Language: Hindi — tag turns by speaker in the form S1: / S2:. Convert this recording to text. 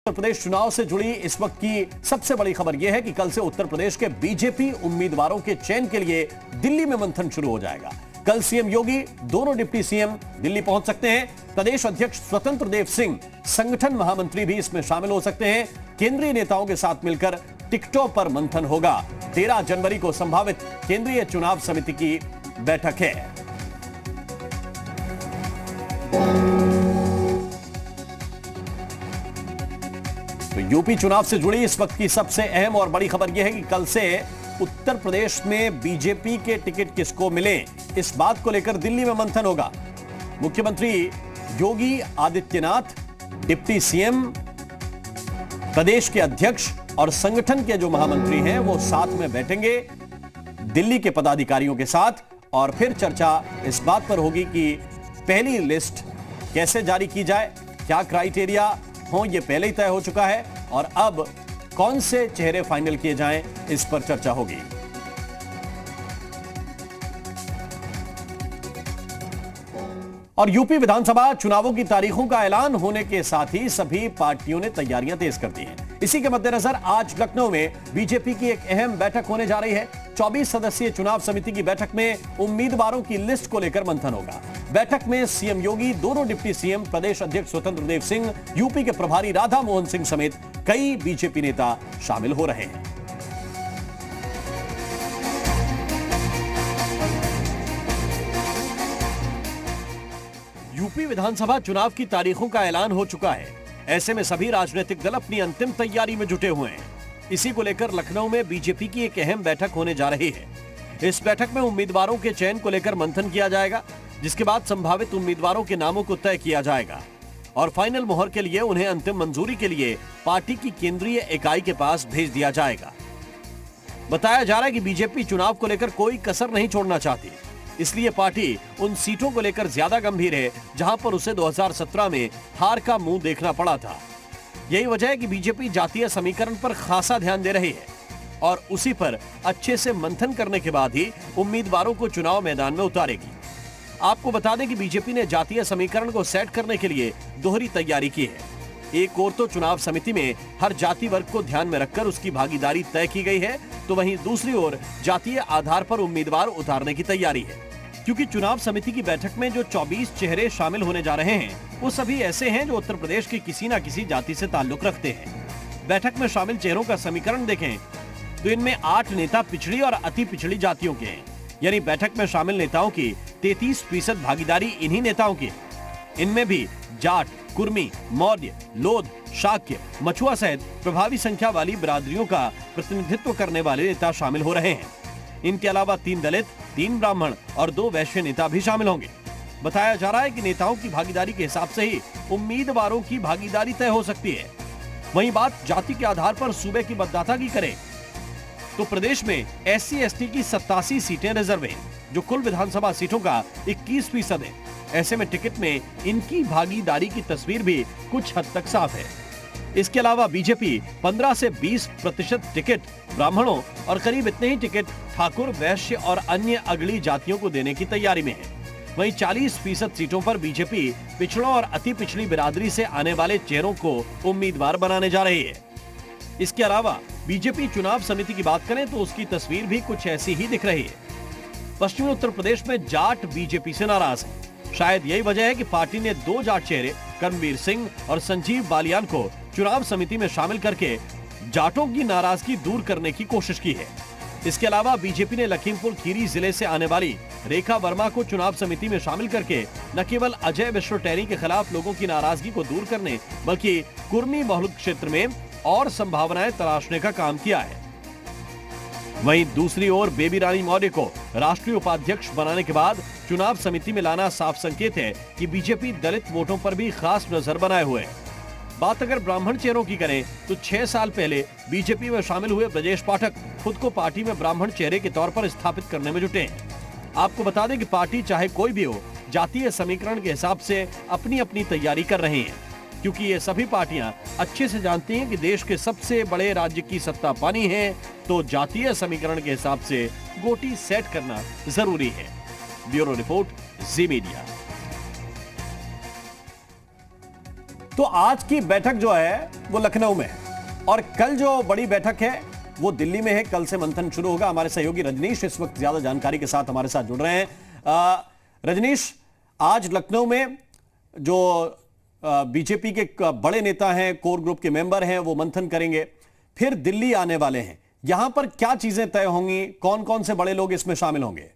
S1: उत्तर प्रदेश चुनाव से जुड़ी इस वक्त की सबसे बड़ी खबर यह है कि कल से उत्तर प्रदेश के बीजेपी उम्मीदवारों के चयन के लिए दिल्ली में मंथन शुरू हो जाएगा। कल सीएम योगी दोनों डिप्टी सीएम दिल्ली पहुंच सकते हैं। प्रदेश अध्यक्ष स्वतंत्र देव सिंह संगठन महामंत्री भी इसमें शामिल हो सकते हैं। केंद्रीय नेताओं के साथ मिलकर टिकटों पर मंथन होगा। 13 जनवरी को संभावित केंद्रीय चुनाव समिति की बैठक है। तो यूपी चुनाव से जुड़ी इस वक्त की सबसे अहम और बड़ी खबर यह है कि कल से उत्तर प्रदेश में बीजेपी के टिकट किसको मिले, इस बात को लेकर दिल्ली में मंथन होगा। मुख्यमंत्री योगी आदित्यनाथ, डिप्टी सीएम, प्रदेश के अध्यक्ष और संगठन के जो महामंत्री हैं वो साथ में बैठेंगे दिल्ली के पदाधिकारियों के साथ, और फिर चर्चा इस बात पर होगी कि पहली लिस्ट कैसे जारी की जाए, क्या क्राइटेरिया हो, यह पहले ही तय हो चुका है, और अब कौन से चेहरे फाइनल किए जाएं, इस पर चर्चा होगी। और यूपी विधानसभा चुनावों की तारीखों का ऐलान होने के साथ ही सभी पार्टियों ने तैयारियां तेज कर दी हैं। इसी के मद्देनजर आज लखनऊ में बीजेपी की एक अहम बैठक होने जा रही है। 24 सदस्यीय चुनाव समिति की बैठक में उम्मीदवारों की लिस्ट को लेकर मंथन होगा। बैठक में सीएम योगी, दोनों डिप्टी सीएम, प्रदेश अध्यक्ष स्वतंत्र देव सिंह, यूपी के प्रभारी राधा मोहन सिंह समेत कई बीजेपी नेता शामिल हो रहे हैं। यूपी विधानसभा चुनाव की तारीखों का ऐलान हो चुका है। ऐसे में सभी राजनीतिक दल अपनी अंतिम तैयारी में जुटे हुए हैं। इसी को लेकर लखनऊ में बीजेपी की एक अहम बैठक होने जा रही है। इस बैठक में उम्मीदवारों के चयन को लेकर मंथन किया जाएगा, जिसके बाद संभावित उम्मीदवारों के नामों को तय किया जाएगा और फाइनल मोहर के लिए उन्हें अंतिम मंजूरी के लिए पार्टी की केंद्रीय इकाई के पास भेज दिया जाएगा। बताया जा रहा है कि बीजेपी चुनाव को लेकर कोई कसर नहीं छोड़ना चाहती, इसलिए पार्टी उन सीटों को लेकर ज्यादा गंभीर है जहां पर उसे 2017 में हार का मुंह देखना पड़ा था। यही वजह है कि बीजेपी जातीय समीकरण पर खासा ध्यान दे रही है और उसी पर अच्छे से मंथन करने के बाद ही उम्मीदवारों को चुनाव मैदान में उतारेगी। आपको बता दें कि बीजेपी ने जातीय समीकरण को सेट करने के लिए दोहरी तैयारी की है। एक ओर तो चुनाव समिति में हर जाति वर्ग को ध्यान में रखकर उसकी भागीदारी तय की गई है, तो वहीं दूसरी ओर जातीय आधार पर उम्मीदवार उतारने की तैयारी है। क्योंकि चुनाव समिति की बैठक में जो 24 चेहरे शामिल होने जा रहे हैं वो सभी ऐसे हैं जो उत्तर प्रदेश की किसी न किसी जाति से ताल्लुक रखते हैं। बैठक में शामिल चेहरों का समीकरण देखें तो इनमें 8 नेता पिछड़ी और अति पिछड़ी जातियों के हैं, यानी बैठक में शामिल नेताओं की 33% भागीदारी इन्हीं नेताओं की। इनमें भी जाट, कुर्मी, मौर्य, लोध, शाक्य, मछुआ सहित प्रभावी संख्या वाली बिरादरियों का प्रतिनिधित्व करने वाले नेता शामिल हो रहे हैं। इनके अलावा 3 दलित, 3 ब्राह्मण और 2 वैश्य नेता भी शामिल होंगे। बताया जा रहा है कि नेताओं की भागीदारी के हिसाब से ही उम्मीदवारों की भागीदारी तय हो सकती है। वहीं बात जाति के आधार पर सूबे की मतदाता की करें तो प्रदेश में SC/ST की 87 सीटें रिजर्व हैं, जो कुल विधानसभा सीटों का 21% है। ऐसे में टिकट में इनकी भागीदारी की तस्वीर भी कुछ हद तक साफ है। इसके अलावा बीजेपी 15 से 20% टिकट ब्राह्मणों और करीब इतने ही टिकट ठाकुर, वैश्य और अन्य अगली जातियों को देने की तैयारी में है। वहीं 40% सीटों पर बीजेपी पिछड़ों और अति पिछड़ी बिरादरी से आने वाले चेहरों को उम्मीदवार बनाने जा रही है। इसके अलावा बीजेपी चुनाव समिति की बात करें तो उसकी तस्वीर भी कुछ ऐसी ही दिख रही है। पश्चिमी उत्तर प्रदेश में जाट बीजेपी से नाराज है। शायद यही वजह है कि पार्टी ने 2 जाट चेहरे कर्मवीर सिंह और संजीव बालियान को चुनाव समिति में शामिल करके जाटों की नाराजगी दूर करने की कोशिश की है। इसके अलावा बीजेपी ने लखीमपुर खीरी जिले से आने वाली रेखा वर्मा को चुनाव समिति में शामिल करके न केवल अजय विश्व टेरी के खिलाफ लोगों की नाराजगी को दूर करने बल्कि कुर्मी बहुल क्षेत्र में और संभावनाएं तलाशने का काम किया है। वहीं दूसरी ओर बेबी रानी मौर्य को राष्ट्रीय उपाध्यक्ष बनाने के बाद चुनाव समिति में लाना साफ संकेत है कि बीजेपी दलित वोटों पर भी खास नजर बनाए हुए है। बात अगर ब्राह्मण चेहरों की करें तो 6 साल पहले बीजेपी में शामिल हुए ब्रजेश पाठक खुद को पार्टी में ब्राह्मण चेहरे के तौर पर स्थापित करने में जुटे हैं। आपको बता दें कि पार्टी चाहे कोई भी हो, जातीय समीकरण के हिसाब से अपनी अपनी तैयारी कर रही है, क्योंकि ये सभी पार्टियां अच्छे से जानती हैं कि देश के सबसे बड़े राज्य की सत्ता पानी है, तो जातीय समीकरण के हिसाब से गोटी सेट करना जरूरी है। ब्यूरो रिपोर्ट, जी मीडिया। तो आज की बैठक जो है वो लखनऊ में है और कल जो बड़ी बैठक है वो दिल्ली में है। कल से मंथन शुरू होगा। हमारे सहयोगी रजनीश इस वक्त ज्यादा जानकारी के साथ हमारे साथ जुड़ रहे हैं। रजनीश, आज लखनऊ में जो बीजेपी के बड़े नेता हैं, कोर ग्रुप के मेंबर हैं, वो मंथन करेंगे, फिर दिल्ली आने वाले हैं। यहां पर क्या चीजें तय होंगी? कौन कौन से बड़े लोग इसमें शामिल होंगे?